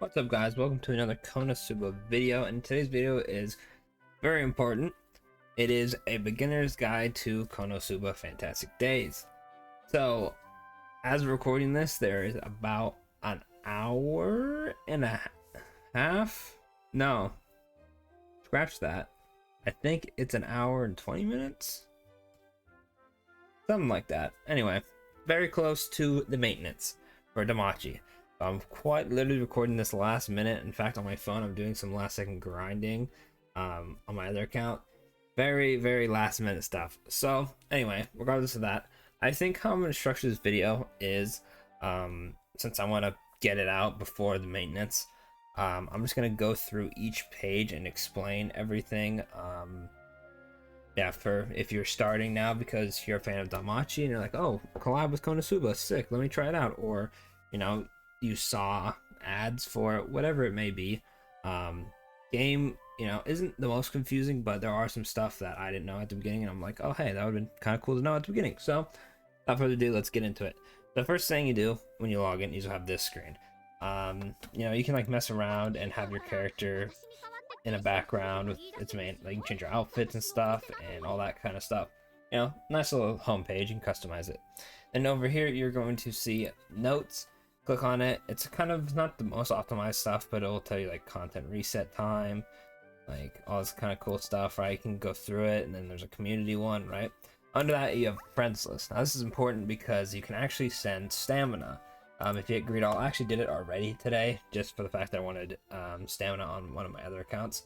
What's up, guys? Welcome to another Konosuba video, and today's video is very important. It is a beginner's guide to Konosuba Fantastic Days. So, as we're recording this, there is about an hour and a half. No, scratch that. I think it's an hour and 20 minutes, something like that. Anyway, very close to the maintenance for Damachi. I'm quite literally recording this last minute. In fact, on my phone, I'm doing some last second grinding on my other account. Very last minute stuff. So anyway, regardless of that, I think how I'm going to structure this video is, since I want to get it out before the maintenance, I'm just going to go through each page and explain everything. Yeah, for if you're starting now because you're a fan of Damachi and you're like, oh, collab with Konosuba, sick, let me try it out. Or, you know, you saw ads for it, whatever it may be. Game, isn't the most confusing, but there are some stuff that I didn't know at the beginning, and I'm like, oh hey, that would have been kind of cool to know at the beginning. So without further ado, let's get into it. The first thing you do when you log in is you have this screen. You can like mess around and have your character in a background with its main, like you can change your outfits and stuff and all that kind of stuff. Nice little home page, you can customize it. And over here you're going to see notes. Click on it. It's kind of not the most optimized stuff, but it will tell you like content reset time, like all this kind of cool stuff, right? You can go through it, and then there's a community one, right? Under that you have friends list. Now this is important because you can actually send stamina. If you hit greet all, I actually did it already today, just for the fact that I wanted stamina on one of my other accounts.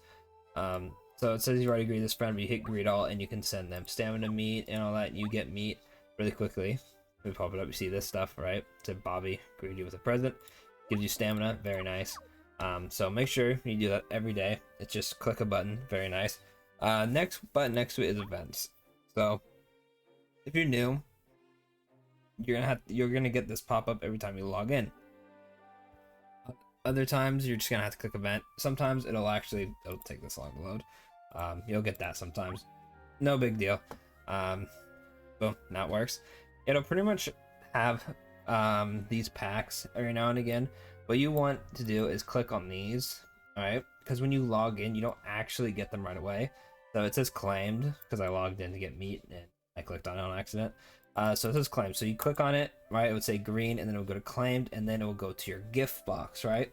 So it says you already greeted this friend, but you hit greet all, and you can send them stamina, meat, and all that. And you get meat really quickly. We pop it up, you see this stuff, right? To Bobby, greet you with a present, gives you stamina, very nice. So make sure you do that every day. It's just click a button, very nice. Next button next to it is events. So if you're new, you're gonna get this pop up every time you log in. Other times you're just gonna have to click event. Sometimes it'll take this long to load. You'll get that sometimes. No big deal. Boom, now it works. It'll pretty much have these packs every now and again. What you want to do is click on these, all right? Because when you log in, you don't actually get them right away. So it says claimed because I logged in to get meat and I clicked on it on accident. So it says claimed. So you click on it, right? It would say green, and then it will go to claimed, and then it will go to your gift box, right?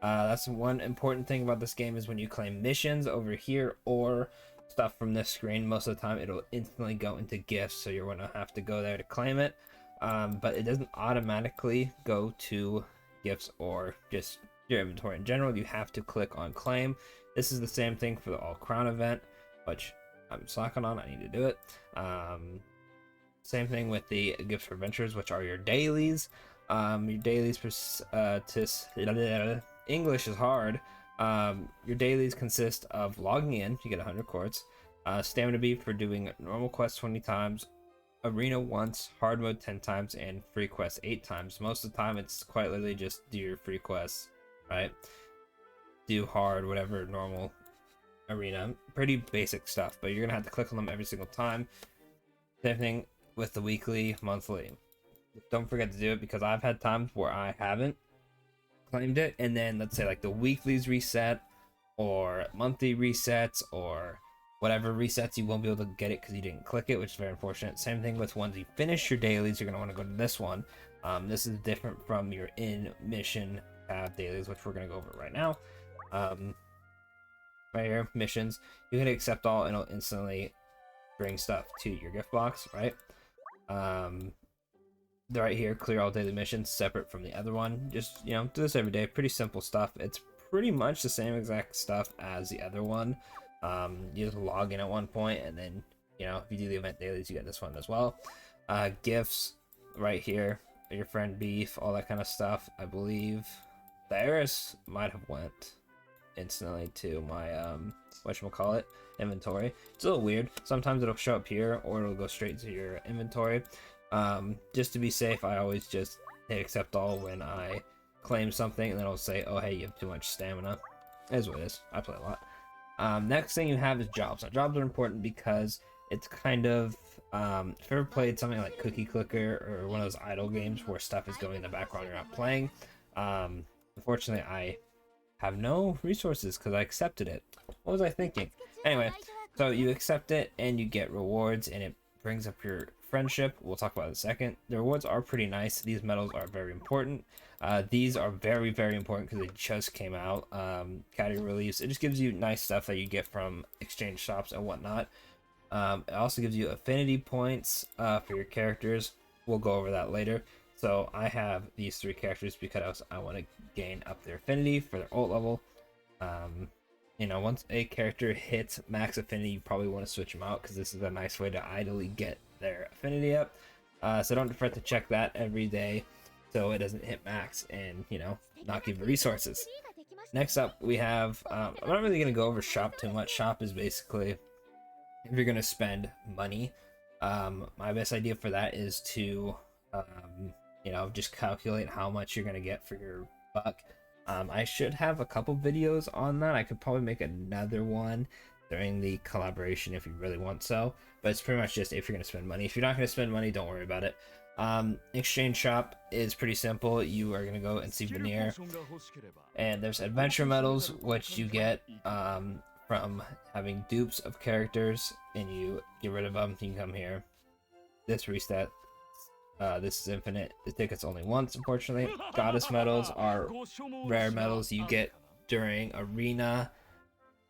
That's one important thing about this game is when you claim missions over here or stuff from this screen, most of the time it'll instantly go into gifts, so you're gonna have to go there to claim it, but it doesn't automatically go to gifts or just your inventory in general. You have to click on claim. This is the same thing for the all crown event, which I'm slacking on, I need to do it. Same thing with the gifts for adventures, which are your dailies. Your dailies English is hard. Your dailies consist of logging in, you get 100 quartz, stamina beef for doing normal quests 20 times, arena once, hard mode 10 times, and free quests 8 times. Most of the time it's quite literally just do your free quests, right? Do hard, whatever, normal, arena, pretty basic stuff, but you're gonna have to click on them every single time. Same thing with the weekly, monthly. Don't forget to do it, because I've had times where I haven't claimed it, and then let's say like the weeklies reset or monthly resets or whatever resets, you won't be able to get it because you didn't click it, which is very unfortunate. Same thing with once you finish your dailies, you're going to want to go to this one. This is different from your in mission tab dailies, which we're going to go over right now. Right here, missions, you can accept all and it'll instantly bring stuff to your gift box, right? Right here, clear all daily missions separate from the other one. Just, do this every day. Pretty simple stuff. It's pretty much the same exact stuff as the other one. You just log in at one point, and then, if you do the event dailies, you get this one as well. Gifts right here, your friend beef, all that kind of stuff. I believe the Eris might have went instantly to my whatchamacallit, inventory. It's a little weird. Sometimes it'll show up here, or it'll go straight to your inventory. Just to be safe, I always just hit accept all when I claim something, and then it'll say, oh hey, you have too much stamina. Is what it is. I play a lot. Next thing you have is jobs. Now jobs are important because it's kind of, if you ever played something like Cookie Clicker or one of those idle games where stuff is going in the background you're not playing, unfortunately I have no resources because I accepted it. What was I thinking? Anyway, so you accept it and you get rewards, and it brings up your friendship. We'll talk about it in a second. The rewards are pretty nice. These medals are very important. These are very, very important because they just came out. Category release. It just gives you nice stuff that you get from exchange shops and whatnot. It also gives you affinity points for your characters. We'll go over that later. So I have these 3 characters because I want to gain up their affinity for their ult level. You know, once a character hits max affinity, you probably want to switch them out because this is a nice way to idly get their affinity up. So don't forget to check that every day so it doesn't hit max and, you know, not give you resources. Next up, we have, I'm not really going to go over shop too much. Shop is basically if you're going to spend money. My best idea for that is to, you know, just calculate how much you're going to get for your buck. I should have a couple videos on that. I could probably make another one during the collaboration if you really want so. But it's pretty much just if you're going to spend money. If you're not going to spend money, don't worry about it. Exchange shop is pretty simple. You are going to go and see Veneer. And there's adventure medals, which you get from having dupes of characters. And you get rid of them. You can come here. This reset. This is infinite. The ticket's only once, unfortunately. Goddess medals are rare medals you get during arena.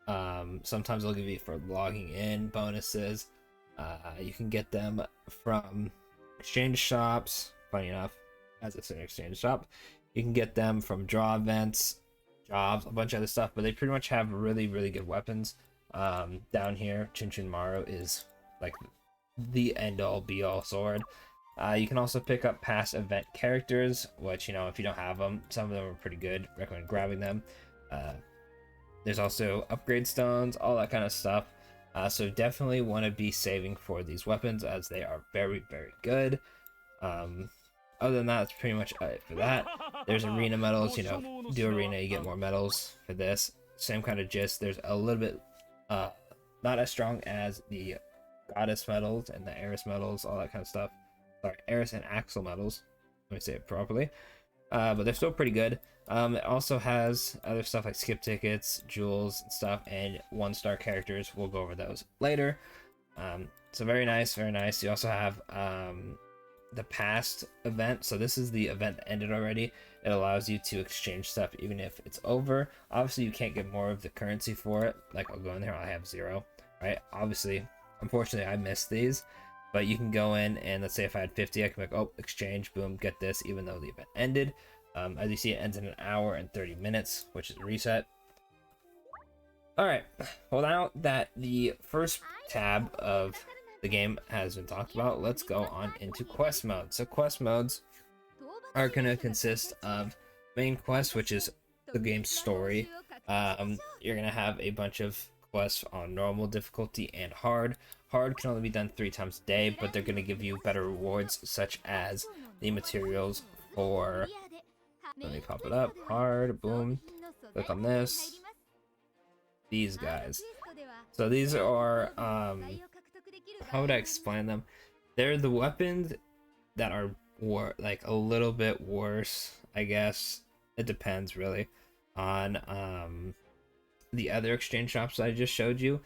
Sometimes they'll give you for logging in bonuses. You can get them from exchange shops. Funny enough, as it's an exchange shop, you can get them from draw events, jobs, a bunch of other stuff. But they pretty much have really, really good weapons. Down here, Chinchin Maru is like the end-all, be-all sword. You can also pick up past event characters, which, you know, if you don't have them, some of them are pretty good. Recommend grabbing them. There's also upgrade stones, all that kind of stuff. So definitely want to be saving for these weapons as they are very, very good. Other than that, that's pretty much it for that. There's arena medals, you know, do arena, you get more medals for this. Same kind of gist. There's a little bit, not as strong as the goddess medals and the Eris medals, all that kind of stuff. Sorry, Eris and Axel medals. Let me say it properly. But they're still pretty good. It also has other stuff like skip tickets, jewels, and stuff, and 1-star characters. We'll go over those later. So very nice, very nice. You also have the past event. So this is the event that ended already. It allows you to exchange stuff even if it's over. Obviously, you can't get more of the currency for it. Like, I'll go in there, I have 0, right? Obviously, unfortunately, I missed these. But you can go in and let's say if I had 50, I can make, oh, exchange, boom, get this, even though the event ended. As you see, it ends in 1 hour and 30 minutes, which is a reset. Alright, well, now that the first tab of the game has been talked about, let's go on into quest mode. So quest modes are going to consist of main quest, which is the game's story. You're going to have a bunch of quests on normal difficulty and hard. Hard can only be done 3 times a day, but they're going to give you better rewards, such as the materials for, let me pop it up, hard, boom, click on this, these guys. So these are, how would I explain them? They're the weapons that are like a little bit worse, I guess. It depends really on the other exchange shops that I just showed you.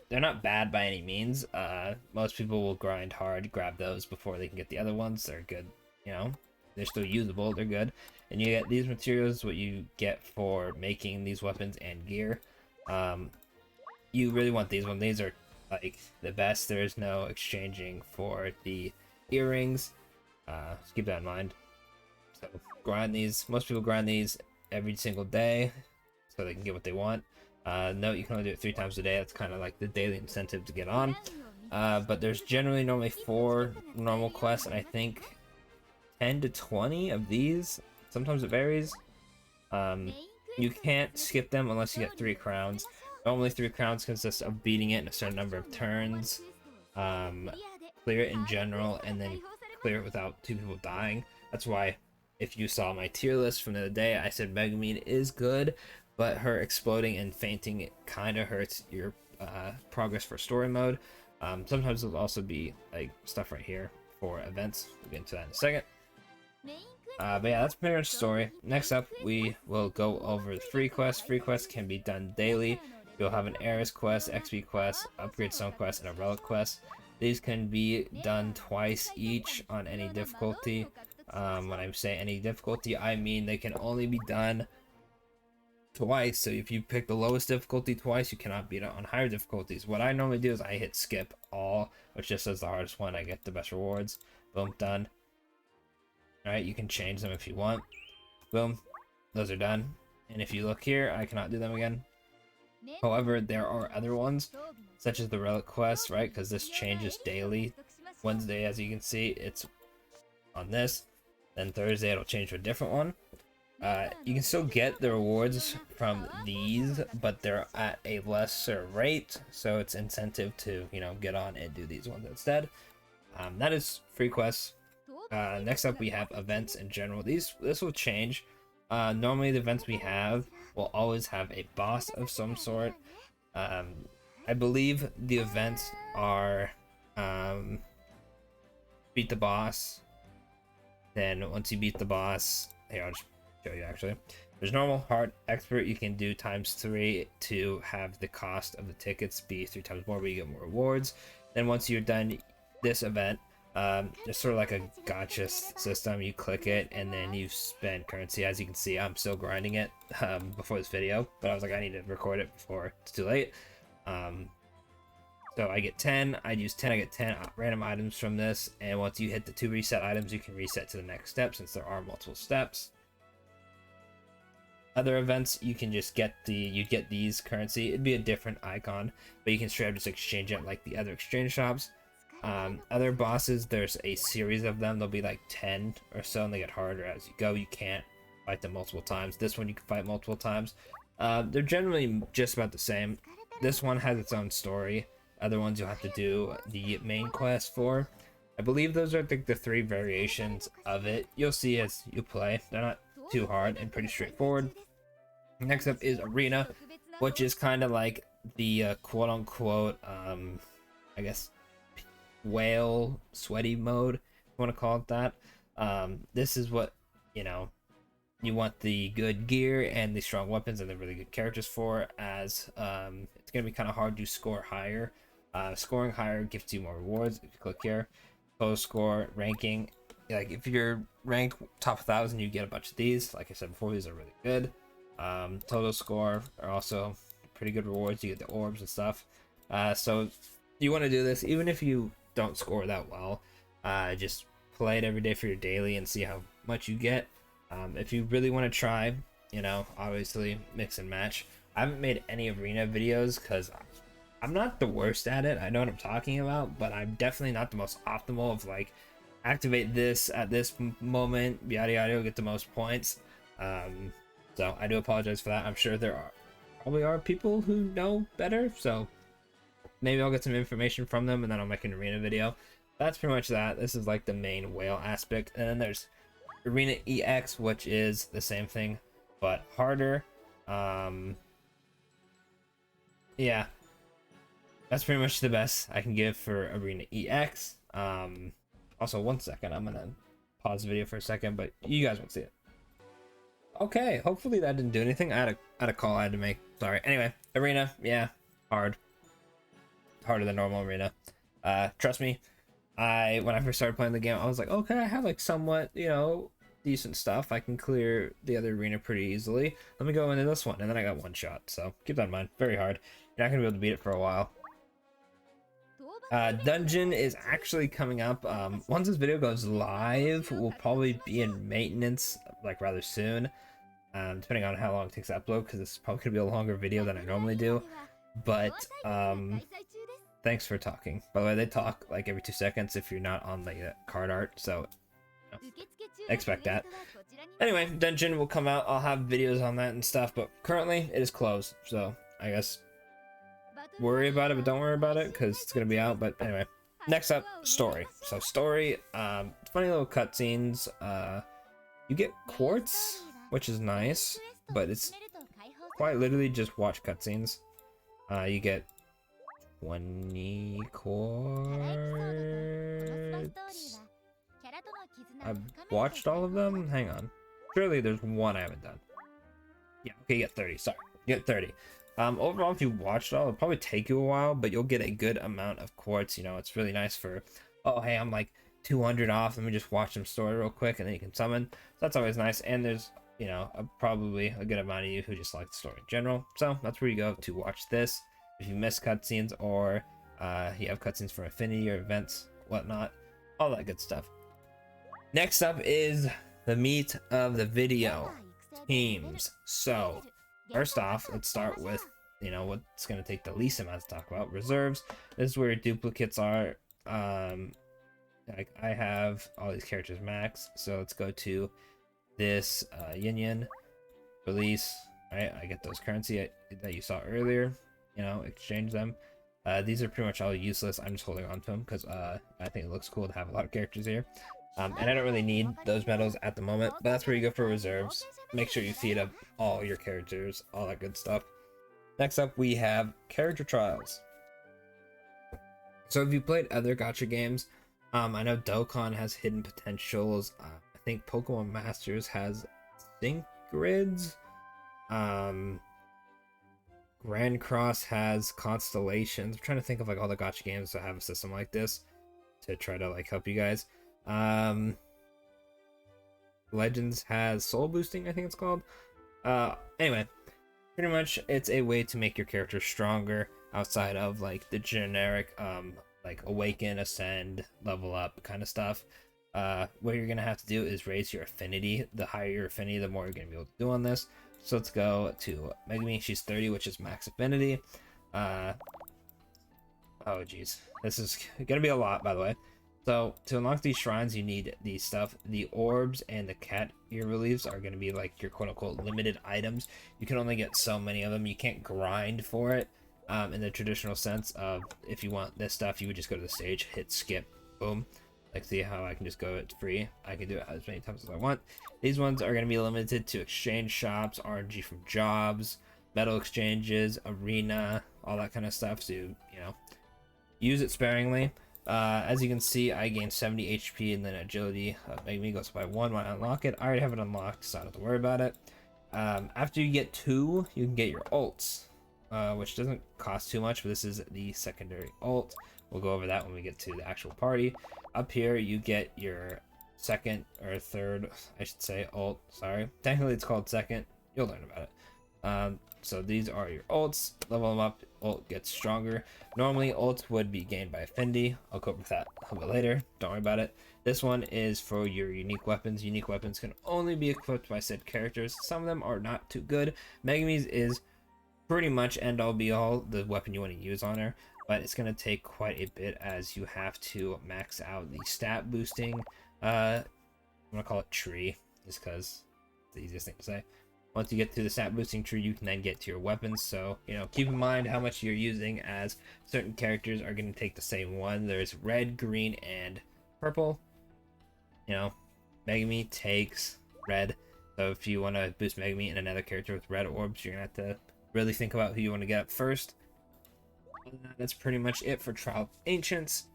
They're not bad by any means. Most people will grind hard, grab those before they can get the other ones. They're good, you know, they're still usable, they're good. And you get these materials, what you get for making these weapons and gear. You really want these ones. These are like the best. There is no exchanging for the earrings. Just keep that in mind. So grind these. Most people grind these every single day so they can get what they want. Note you can only do it 3 times a day. That's kind of like the daily incentive to get on. But there's normally 4 normal quests, and I think 10 to 20 of these. Sometimes it varies. You can't skip them unless you get 3 crowns. Normally 3 crowns consist of beating it in a certain number of turns, clear it in general, and then clear it without 2 people dying. That's why if you saw my tier list from the other day, I said Megumin is good, but her exploding and fainting kind of hurts your progress for story mode. Sometimes there'll also be like stuff right here for events. We'll get into that in a second. But yeah, that's pretty much the story. Next up, we will go over the free quests. Free quests can be done daily. You'll have an Eris quest, XP quest, upgrade stone quest, and a relic quest. These can be done twice each on any difficulty. When I say any difficulty, I mean they can only be done twice. So if you pick the lowest difficulty twice, you cannot beat it on higher difficulties. What I normally do is I hit skip all, which just says the hardest one. I get the best rewards. Boom, done. Alright, you can change them if you want. Boom, those are done. And if you look here, I cannot do them again. However, there are other ones, such as the relic quest, right? Because this changes daily. Wednesday, as you can see, it's on this. Then Thursday, it'll change to a different one. You can still get the rewards from these, but they're at a lesser rate. So it's incentive to, you know, get on and do these ones instead. That is free quests. Next up, we have events in general. This will change. Normally, the events we have will always have a boss of some sort. I believe the events are beat the boss. Then once you beat the boss, here, I'll just show you actually. There's normal, hard, expert. You can do ×3 to have the cost of the tickets be 3 times more, but you get more rewards. Then once you're done this event, there's sort of like a gotcha system. You click it and then you spend currency. As you can see, I'm still grinding it before this video, but I was like, I need to record it before it's too late. So I get 10, I'd use 10, I get 10 random items from this, and once you hit the 2 reset items, you can reset to the next step since there are multiple steps. Other events, you can just get these currency. It'd be a different icon, but you can straight up just exchange it like the other exchange shops. Other bosses, there's a series of them. There'll be like 10 or so, and they get harder as you go. You can't fight them multiple times. This one you can fight multiple times. They're generally just about the same. This one has its own story. Other ones you'll have to do the main quest for. I believe those are the 3 variations of it. You'll see as you play. They're not too hard and pretty straightforward. Next up is Arena, which is kind of like the quote-unquote, I guess, whale sweaty mode, if you want to call it that. This is what, you know, you want the good gear and the strong weapons and the really good characters for, as it's going to be kind of hard to score higher. Scoring higher gives you more rewards. If you click here, total score, ranking, like if you're ranked top 1,000, you get a bunch of these. Like I said before, these are really good. Total score are also pretty good rewards. You get the orbs and stuff. So you want to do this even if you don't score that well. Just play it every day for your daily and see how much you get. If you really want to try, you know, obviously mix and match. I haven't made any arena videos because I'm not the worst at it. I know what I'm talking about, but I'm definitely not the most optimal of like activate this at this moment, yada yada, get the most points. So I do apologize for that. I'm sure there probably are people who know better, so maybe I'll get some information from them and then I'll make an arena video. That's pretty much that. This is like the main whale aspect, and then there's Arena EX, which is the same thing but harder. Yeah, that's pretty much the best I can give for Arena EX. Also, 1 second, I'm gonna pause the video for a second, but you guys won't see it. Okay, hopefully that didn't do anything. I had a call I had to make. Sorry. Anyway, Arena, yeah, hard. Harder than normal Arena. Trust me, when I first started playing the game, I was like, okay, I have like somewhat, you know, decent stuff. I can clear the other arena pretty easily. Let me go into this one, and then I got one shot. So keep that in mind. Very hard. You're not gonna be able to beat it for a while. Dungeon is actually coming up. Once this video goes live, we'll probably be in maintenance like rather soon, depending on how long it takes to upload, because it's probably gonna be a longer video than I normally do. But thanks for talking. By the way, they talk like every 2 seconds if you're not on the card art, so you know, expect that. Anyway, Dungeon will come out. I'll have videos on that and stuff, but currently it is closed, so I guess worry about it, but don't worry about it because it's gonna be out. But anyway, next up, story. So story, funny little cutscenes. You get quartz, which is nice, but it's quite literally just watch cutscenes. You get 20 quartz. I've watched all of them. Hang on. Surely there's one I haven't done. Yeah, okay, you get 30. Sorry, you get 30. Overall, if you watched it all, it'll probably take you a while, but you'll get a good amount of quartz. You know, it's really nice for, oh, hey, I'm like 200 off. Let me just watch some story real quick, and then you can summon. So that's always nice. And there's, you know, probably a good amount of you who just like the story in general. So that's where you go to watch this. If you miss cutscenes or you have cutscenes for affinity or events, whatnot, all that good stuff. Next up is the meat of the video, teams. So first off, let's start with, you know, what's going to take the least amount to talk about, reserves. This is where your duplicates are. Like I have all these characters max, so let's go to this yin yin release. Right, I get those currency that you saw earlier, you know, exchange them. These are pretty much all useless. I'm just holding on to them because I think it looks cool to have a lot of characters here. And I don't really need those medals at the moment, but that's where you go for reserves. Make sure you feed up all your characters, all that good stuff. Next up, we have character trials. So if you played other gacha games, I know Dokkan has hidden potentials. I think Pokemon Masters has sync grids. Grand Cross has constellations. I'm trying to think of like all the gacha games that have a system like this to try to like help you guys. Legends has soul boosting, I think it's called. Anyway, pretty much it's a way to make your character stronger outside of like the generic like awaken, ascend, level up kind of stuff. What you're gonna have to do is raise your affinity. The higher your affinity, the more you're gonna be able to do on this. So let's go to Megami. She's 30, which is max affinity. Oh geez, this is gonna be a lot, by the way. So to unlock these shrines, you need these stuff. The orbs and the cat ear reliefs are going to be like your quote-unquote limited items. You can only get so many of them. You can't grind for it in the traditional sense of if you want this stuff, you would just go to the stage, hit skip, boom. Like see how I can just go, it's free. I can do it as many times as I want. These ones are going to be limited to exchange shops, RNG from jobs, metal exchanges, arena, all that kind of stuff. So, you know, use it sparingly. As you can see, I gained 70 HP and then agility Megami goes by 1 when I unlock it. I already have it unlocked, so I don't have to worry about it. After you get 2, you can get your ults, which doesn't cost too much, but this is the secondary ult. We'll go over that when we get to the actual party. Up here, you get your second or third, I should say, ult. Sorry. Technically, it's called second. You'll learn about it. So these are your ults. Level them up, ult gets stronger. Normally ults would be gained by affinity. I'll go over that a little bit later, don't worry about it. This one is for your unique weapons. Unique weapons can only be equipped by said characters. Some of them are not too good. Megami's is pretty much end all be all, the weapon you want to use on her, but it's going to take quite a bit as you have to max out the stat boosting, I'm going to call it tree, just because it's the easiest thing to say. Once you get to the stat boosting tree, you can then get to your weapons. So, you know, keep in mind how much you're using, as certain characters are going to take the same one. There's red, green, and purple. You know, Megami takes red. So if you want to boost Megami and another character with red orbs, you're going to have to really think about who you want to get up first. And that's pretty much it for Trial of Ancients.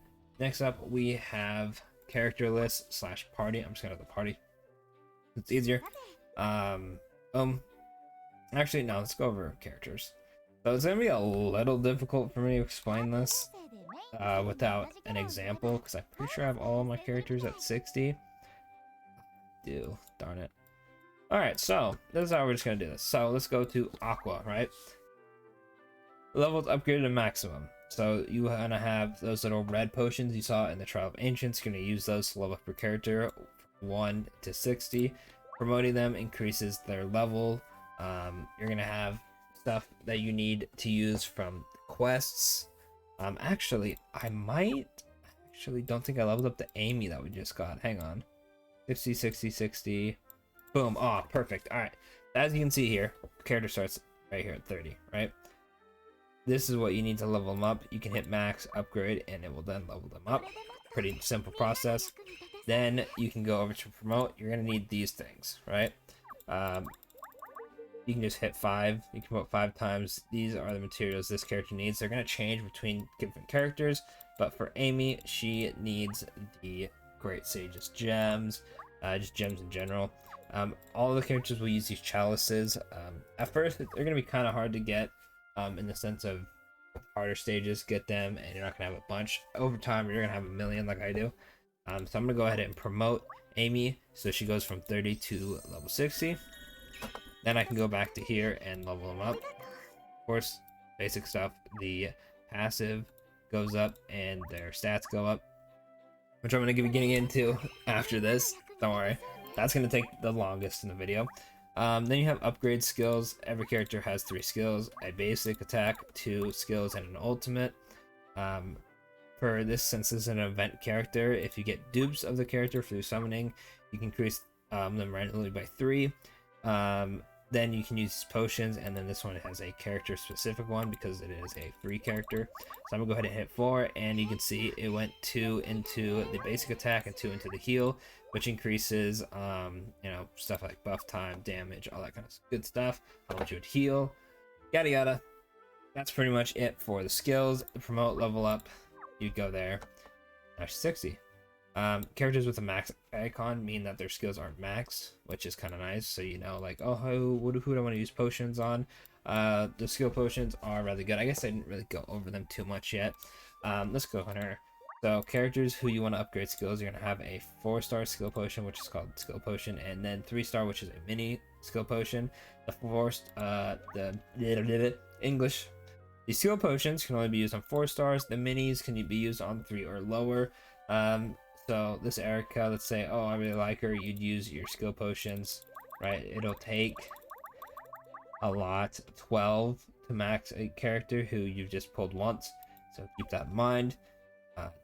Next up, we have character list / party. I'm just going to have the party. It's easier. Actually, no, let's go over characters. So it's gonna be a little difficult for me to explain this without an example, because I'm pretty sure I have all my characters at 60. Darn it. Alright, so this is how we're just gonna do this. So let's go to Aqua, right? Levels upgraded to maximum. So you wanna have those little red potions you saw in the Trial of Ancients. You're gonna use those to level up your character from 1 to 60. Promoting them increases their level. You're gonna have stuff that you need to use from quests. Actually, I don't think I leveled up the Amy that we just got. Hang on. 60, 60, 60. Boom. Oh, perfect. All right. As you can see here, character starts right here at 30, right? This is what you need to level them up. You can hit max, upgrade, and it will then level them up. Pretty simple process. Then you can go over to promote. You're gonna need these things, right? You can just hit 5. You can promote 5 times. These are the materials this character needs. They're gonna change between different characters, but for Amy, she needs the upgrade, say just gems, just gems in general. All the characters will use these chalices. At first, they're going to be kind of hard to get, in the sense of harder stages, get them, and you're not going to have a bunch. Over time, you're going to have a million like I do. So I'm going to go ahead and promote Amy, so she goes from 30 to level 60. Then I can go back to here and level them up. Of course, basic stuff, the passive goes up and their stats go up, which I'm going to be getting into after this. Don't worry, that's going to take the longest in the video. Then you have upgrade skills. Every character has 3 skills: a basic attack, 2 skills, and an ultimate. For this, since this is an event character, if you get dupes of the character through summoning, you can increase them randomly by 3. Then you can use potions, and then this one has a character specific one because it is a free character. So I'm gonna go ahead and hit 4, and you can see it went 2 into the basic attack and 2 into the heal, which increases you know, stuff like buff time, damage, all that kind of good stuff. How much you would heal, yada yada. That's pretty much it for the skills. The promote, level up, you'd go there. Now 60. Characters with a max icon mean that their skills aren't max, which is kind of nice. So you know, like, oh, who do I want to use potions on? The skill potions are rather good. I guess I didn't really go over them too much yet. Let's go on here. So characters who you want to upgrade skills, you're gonna have a 4-star skill potion, which is called skill potion, and then 3-star, which is a mini skill potion. The English. The skill potions can only be used on 4 stars. The minis can be used on 3 or lower. So this Erica, let's say, oh, I really like her, you'd use your skill potions, right? It'll take a lot, 12 to max a character who you've just pulled once, so keep that in mind.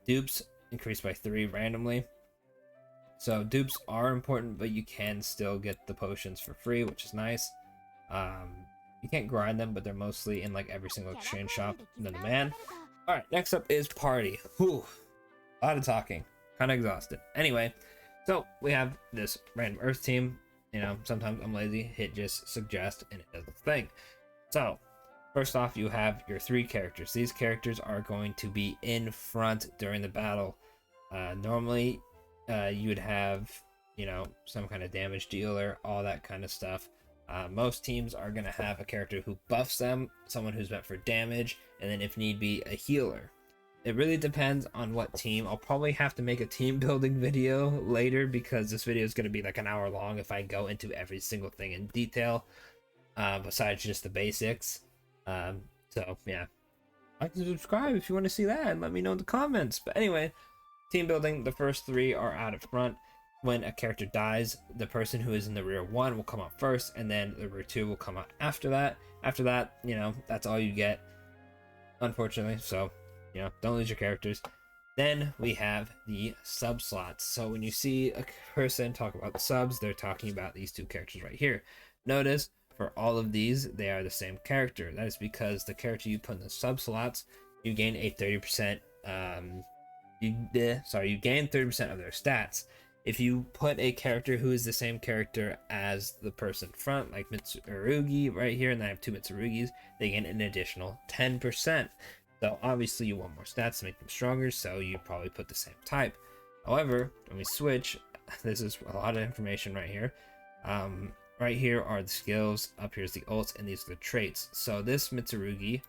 Dupes increase by 3 randomly. So dupes are important, but you can still get the potions for free, which is nice. You can't grind them, but they're mostly in like every single exchange shop known to man. Alright, next up is party. Whew, a lot of talking. Kind of exhausted. Anyway, so we have this random Earth team. You know, sometimes I'm lazy, hit just suggest, and it does the thing. So, first off, you have your 3 characters. These characters are going to be in front during the battle. Normally, you would have, you know, some kind of damage dealer, all that kind of stuff. Most teams are going to have a character who buffs them, someone who's meant for damage, and then if need be, a healer. It really depends on what team. I'll probably have to make a team building video later because this video is going to be like an hour long if I go into every single thing in detail, besides just the basics. So yeah, like and subscribe if you want to see that, and let me know in the comments. But anyway, team building, the first 3 are out of front. When a character dies, the person who is in the rear 1 will come out first, and then the rear 2 will come out after that. After that, you know, that's all you get, unfortunately. So, you know, don't lose your characters. Then we have the sub slots. So when you see a person talk about subs, they're talking about these 2 characters right here. Notice for all of these, they are the same character. That is because the character you put in the sub slots, you gain a 30%. You gain 30% of their stats. If you put a character who is the same character as the person front, like Mitsurugi right here, and I have 2 Mitsurugis, they gain an additional 10%. So obviously you want more stats to make them stronger, so you probably put the same type. However, when we switch, this is a lot of information right here. Right here are the skills, up here's the ults, and these are the traits. So this Mitsurugi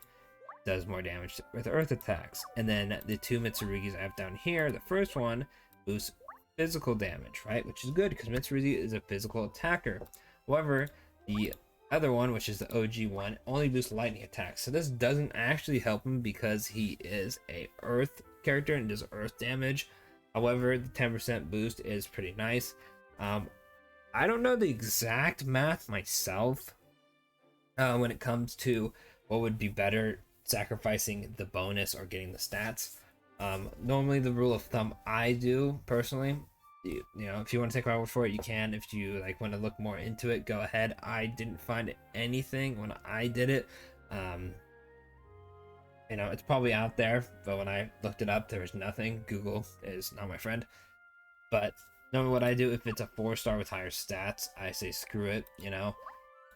does more damage with earth attacks. And then the 2 Mitsurugis I have down here, the first one boosts physical damage, right? Which is good because Mitsurugi is a physical attacker. However, the other one, which is the OG one, only boosts lightning attacks. So this doesn't actually help him because he is a earth character and does earth damage. However, the 10% boost is pretty nice. I don't know the exact math myself when it comes to what would be better, sacrificing the bonus or getting the stats. Normally the rule of thumb I do personally, you know, if you want to take my word for it, you can. If you like want to look more into it, go ahead. I didn't find anything when I did it. You know, it's probably out there, but when I looked it up, there was nothing. Google is not my friend. But normally what I do, if it's a 4-star with higher stats, I say screw it, you know.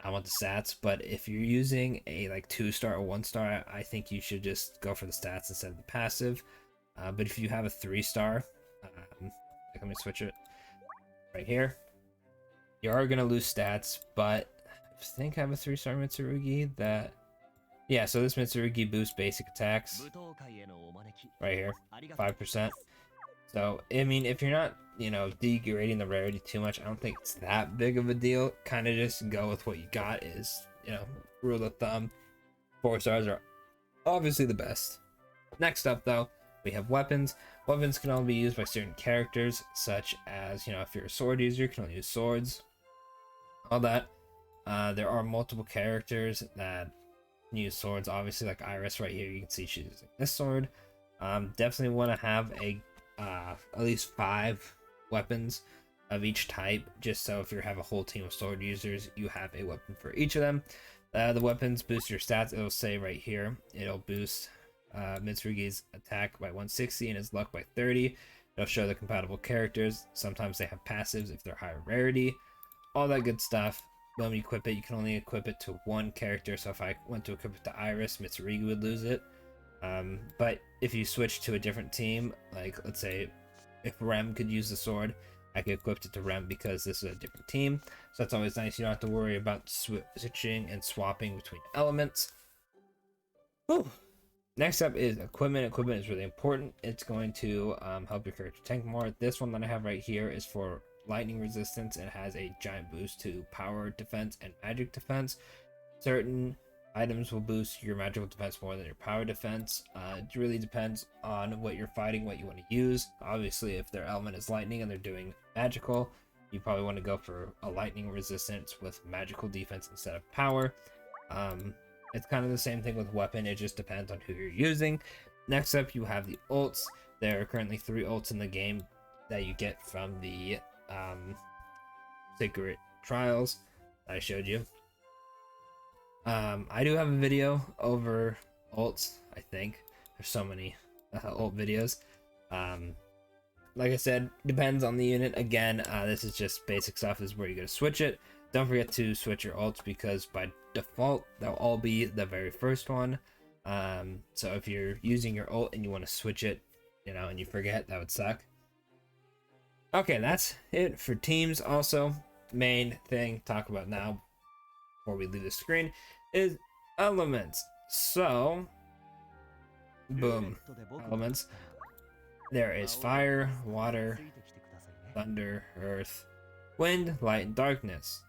I want the stats. But if you're using a like 2-star or 1-star, I think you should just go for the stats instead of the passive. But if you have a 3-star, Like, let me switch it right here. You are gonna lose stats, but I think I have a 3-star Mitsurugi that, yeah. So this Mitsurugi boosts basic attacks right here, 5%. So I mean, if you're not, you know, degrading the rarity too much, I don't think it's that big of a deal. Kind of just go with what you got. Is, you know, rule of thumb. 4 stars are obviously the best. Next up, though, we have weapons. Weapons can only be used by certain characters, such as, you know, if you're a sword user, you can only use swords. All that. There are multiple characters that use swords, obviously, like Iris right here. You can see she's using this sword. Definitely want to have a at least 5 weapons of each type, just so if you have a whole team of sword users, you have a weapon for each of them. The weapons boost your stats. It'll say right here, it'll boost Mitsurugi's attack by 160 and his luck by 30. It'll show the compatible characters. Sometimes they have passives if they're higher rarity. All that good stuff. When you equip it, you can only equip it to one character. So if I went to equip it to Iris, Mitsurugi would lose it. But if you switch to a different team, like let's say if Rem could use the sword, I could equip it to Rem because this is a different team. So that's always nice. You don't have to worry about switching and swapping between elements. Whew. Next up is equipment. Equipment is really important. It's going to help your character tank more. This one that I have right here is for lightning resistance. It has a giant boost to power defense and magic defense. Certain items will boost your magical defense more than your power defense. It really depends on what you're fighting, what you want to use. Obviously, if their element is lightning and they're doing magical, you probably want to go for a lightning resistance with magical defense instead of power. It's kind of the same thing with weapon. It just depends on who you're using. Next up, you have the ults. There are currently 3 ults in the game that you get from the secret trials that I showed you. I do have a video over ults, I think. There's so many ult videos. Like I said, depends on the unit. Again, this is just basic stuff. This is where you're going to switch it. Don't forget to switch your ults because by default, they'll all be the very first one. So if you're using your ult and you want to switch it, you know, and you forget, that would suck. Okay, that's it for teams. Also, main thing to talk about now before we leave the screen is elements. So, boom, elements. There is fire, water, thunder, earth, wind, light, and darkness.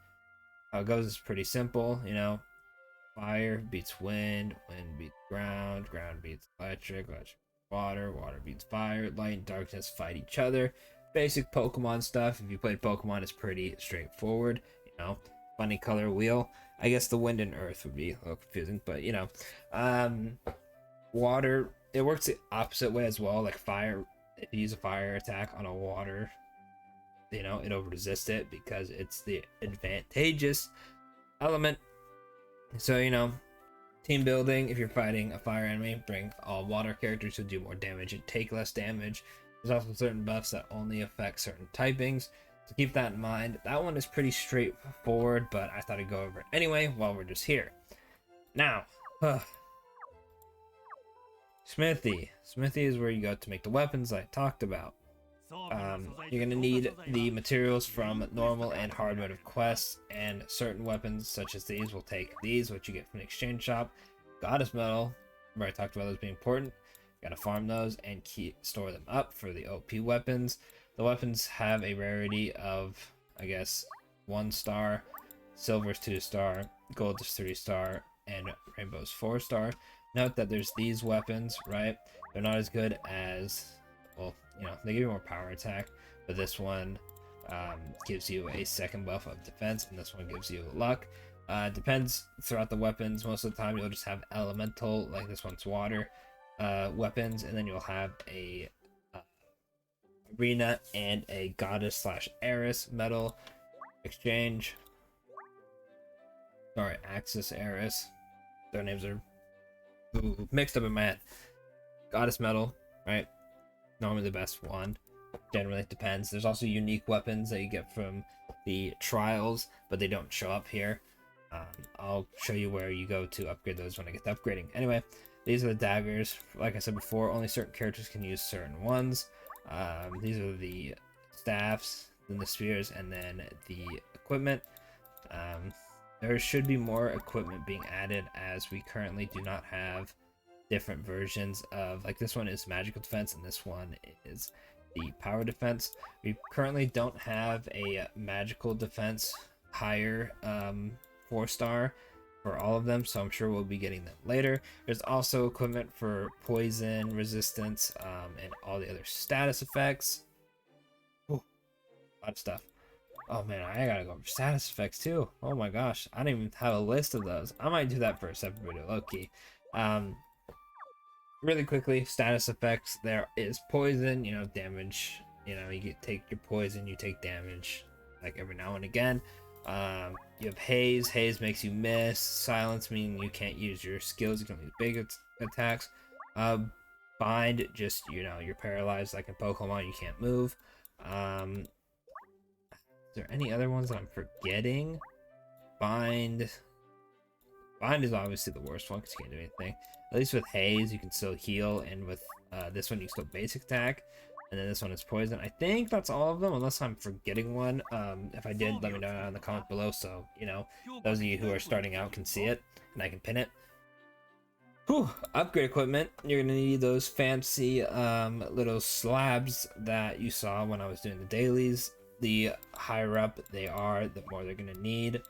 How it goes is pretty simple, you know. Fire beats wind, wind beats ground, ground beats electric, electric water, water beats fire, light and darkness fight each other. Basic Pokemon stuff. If you played Pokemon, it's pretty straightforward, you know. Funny color wheel. I guess the wind and earth would be a little confusing, but you know. Water, it works the opposite way as well. Like fire, if you use a fire attack on a water, you know, it'll resist it because it's the advantageous element. So, you know, team building, if you're fighting a fire enemy, bring all water characters who do more damage and take less damage. There's also certain buffs that only affect certain typings, so keep that in mind. That one is pretty straightforward, but I thought I'd go over it anyway while we're just here. Now, Smithy. Smithy is where you go to make the weapons I talked about. You're going to need the materials from normal and hard mode of quests, and certain weapons such as these will take these, which you get from the exchange shop. Goddess metal, remember I talked about those being important. You gotta farm those and store them up for the OP weapons. The weapons have a rarity of, I guess, 1 star, silver's 2 star, gold is 3 star, and rainbow's 4 star. Note that there's these weapons, right? They're not as good as, well, you know, they give you more power attack, but this one gives you a second buff of defense, and this one gives you luck. Depends throughout the weapons. Most of the time you'll just have elemental, like this one's water, weapons, and then you'll have a arena and a goddess / heiress metal exchange. Sorry, Axis Heiress. Their names are mixed up in my head. Goddess metal, right? Normally the best one. Generally it depends. There's also unique weapons that you get from the trials, but they don't show up here. I'll show you where you go to upgrade those when I get to upgrading. Anyway, these are the daggers. Like I said before, only certain characters can use certain ones. These are the staffs, then the spears, and then the equipment. There should be more equipment being added, as we currently do not have different versions of, like, this one is magical defense and this one is the power defense. We currently don't have a magical defense higher 4-star for all of them, so I'm sure we'll be getting them later. There's also equipment for poison resistance and all the other status effects. Ooh, a lot of stuff. Oh man, I gotta go for status effects too. Oh my gosh, I don't even have a list of those. I might do that for a separate video, low-key. Really quickly, status effects. There is poison, you know, damage. You know, you take your poison, you take damage, like every now and again. You have haze. Haze makes you miss. Silence, meaning you can't use your skills. You can use big attacks. Bind, just, you know, you're paralyzed like in Pokemon. You can't move. Is there any other ones that I'm forgetting? Bind. Bind is obviously the worst one because you can't do anything. At least with haze, you can still heal, and with this one, you can still basic attack. And then this one is poison. I think that's all of them, unless I'm forgetting one. If I did, let me know in the comment below, so, you know, those of you who are starting out can see it, and I can pin it. Whew, upgrade equipment. You're gonna need those fancy little slabs that you saw when I was doing the dailies. The higher up they are, the more they're gonna need.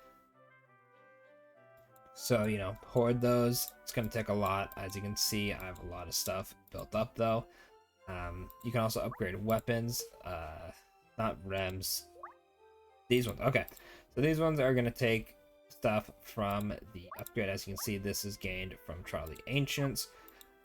So, you know, hoard those. It's gonna take a lot. As you can see, I have a lot of stuff built up though. You can also upgrade weapons, not rems. These ones, okay. So these ones are gonna take stuff from the upgrade. As you can see, this is gained from Trial of the Ancients.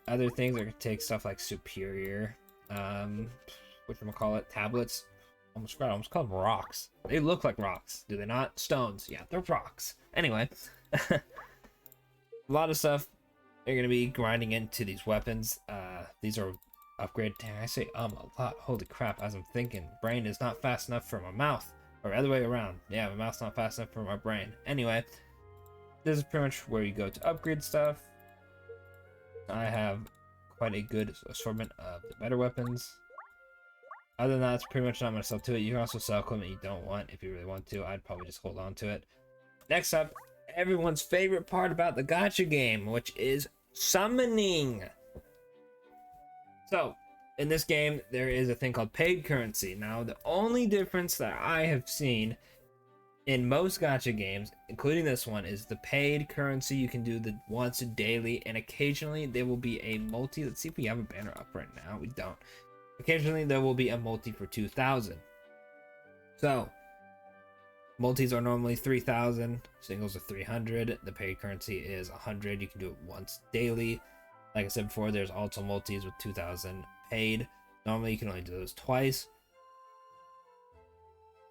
Other things are gonna take stuff like superior, whatchamacallit, tablets. Almost forgot, I almost called them rocks. They look like rocks, do they not? Stones, yeah, they're rocks. Anyway, a lot of stuff you're gonna be grinding into these weapons. These are upgrade. Dang, I say a lot. Holy crap! As I'm thinking, brain is not fast enough for my mouth, or other way around. Yeah, my mouth's not fast enough for my brain. Anyway, this is pretty much where you go to upgrade stuff. I have quite a good assortment of the better weapons. Other than that, it's pretty much not much stuff to it. You can also sell equipment you don't want if you really want to. I'd probably just hold on to it. Next up, everyone's favorite part about the gacha game, which is summoning. So, in this game, there is a thing called paid currency. Now, the only difference that I have seen in most gacha games, including this one, is the paid currency. You can do the once daily, and occasionally there will be a multi. Let's see if we have a banner up right now. We don't. Occasionally there will be a multi for 2,000. So, multis are normally 3,000, singles are 300. The paid currency is 100. You can do it once daily. Like I said before, there's also multis with 2,000 paid. Normally you can only do those twice.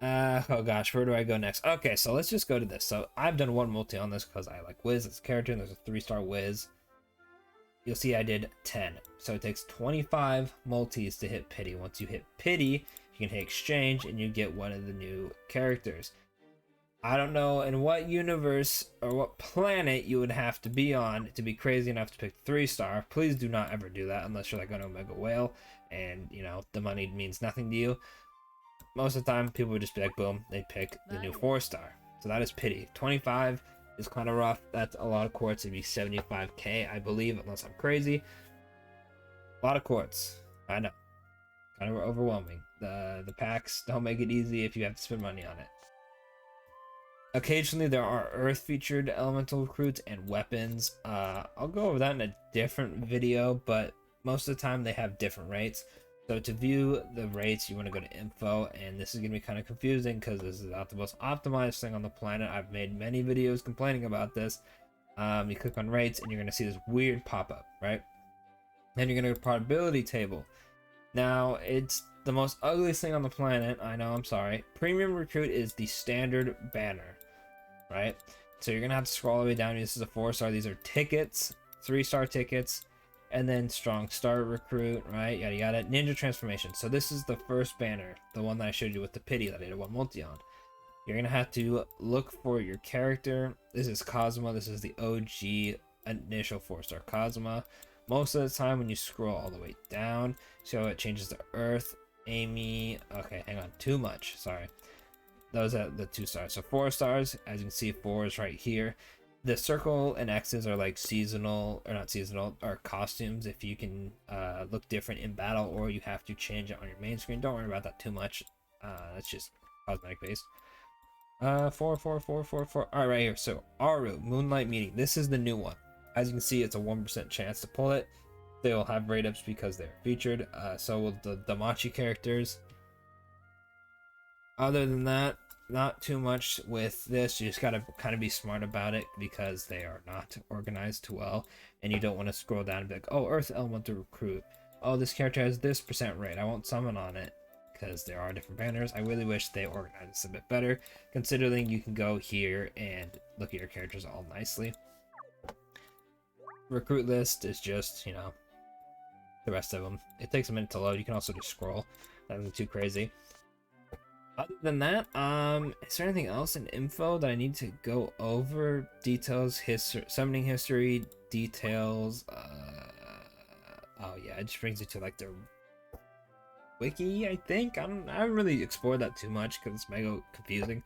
Oh gosh, where do I go next? Okay, so let's just go to this. So I've done one multi on this because I like Wiz as a character, and there's a 3-star Wiz. You'll see I did 10. So it takes 25 multis to hit pity. Once you hit pity, you can hit exchange and you get one of the new characters. I don't know in what universe or what planet you would have to be on to be crazy enough to pick 3-star. Please do not ever do that unless you're like an Omega Whale and, you know, the money means nothing to you. Most of the time, people would just be like, boom, they pick the new 4-star. So that is pity. 25 is kind of rough. That's a lot of quartz. It'd be 75k, I believe, unless I'm crazy. A lot of quartz. I know. Kind of overwhelming. The packs don't make it easy if you have to spend money on it. Occasionally there are earth featured elemental recruits and weapons. I'll go over that in a different video, but most of the time they have different rates. So to view the rates, you want to go to info, and this is going to be kind of confusing because this is not the most optimized thing on the planet. I've made many videos complaining about this. You click on rates and you're going to see this weird pop-up, right? Then you're going to go to probability table. Now, it's the most ugliest thing on the planet. I know, I'm sorry. Premium recruit is the standard banner, right? So you're going to have to scroll all the way down. This is a 4-star. These are tickets, 3-star tickets. And then strong star recruit, right? Yada yada. Ninja transformation. So this is the first banner, the one that I showed you with the pity that I did one multi on. You're gonna have to look for your character. This is Cosmo. This is the OG initial 4-star Cosmo. Most of the time when you scroll all the way down, see how it changes to Earth. Amy. Okay, hang on. Too much. Sorry. Those are the 2 stars. So 4 stars. As you can see, 4 is right here. The circle and X's are like seasonal, or not seasonal, are costumes. If you can look different in battle, or you have to change it on your main screen. Don't worry about that too much. That's just cosmetic based. 4, 4, 4, 4, 4. All right, right here. So Aru, Moonlight Meeting. This is the new one. As you can see, it's a 1% chance to pull it. They will have rate ups because they're featured. So will the Damachi characters. Other than that, not too much with this. You just gotta kind of be smart about it because they are not organized too well, and you don't want to scroll down and be like, oh, Earth Element to recruit. Oh, this character has this percent rate. I won't summon on it because there are different banners. I really wish they organized this a bit better, considering you can go here and look at your characters all nicely. Recruit list is just, you know, the rest of them. It takes a minute to load. You can also just scroll. Nothing too crazy. Other than that, is there anything else in info that I need to go over? Details, history, summoning history, details. Oh yeah, it just brings you to like the wiki, I think. I haven't really explored that too much because it's mega confusing.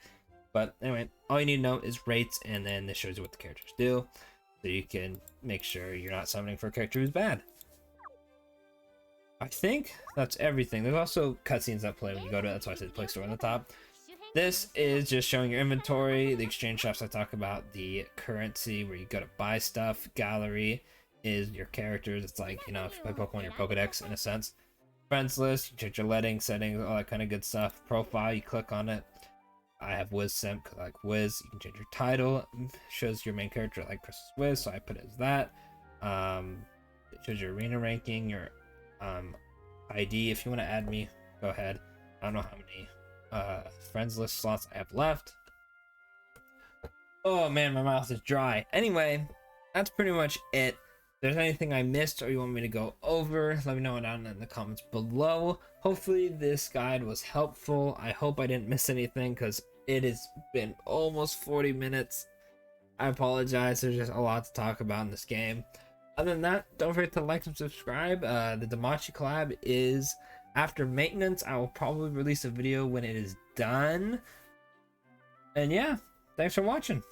But anyway, all you need to know is rates, and then this shows you what the characters do, so you can make sure you're not summoning for a character who's bad. I think that's everything. There's also cutscenes that play when you go to, that's why I said Play Store on the top. This is just showing your inventory, the exchange shops I talk about, the currency where you go to buy stuff, gallery is your characters. It's like, you know, if you play Pokemon, your Pokedex in a sense. Friends list, you change your letting settings, all that kind of good stuff. Profile, you click on it. I have Wiz Simp, cause I like Wiz. You can change your title. It shows your main character like Chris Wiz, so I put it as that. It shows your arena ranking, your ID. If you want to add me, go ahead. I don't know how many friends list slots I have left. Oh man, my mouth is dry. Anyway, that's pretty much it. If there's anything I missed or you want me to go over, let me know down in the comments below. Hopefully this guide was helpful. I hope I didn't miss anything because it has been almost 40 minutes. I apologize, there's just a lot to talk about in this game. Other than that, don't forget to like and subscribe. The Damachi collab is after maintenance. I will probably release a video when it is done. And yeah, thanks for watching.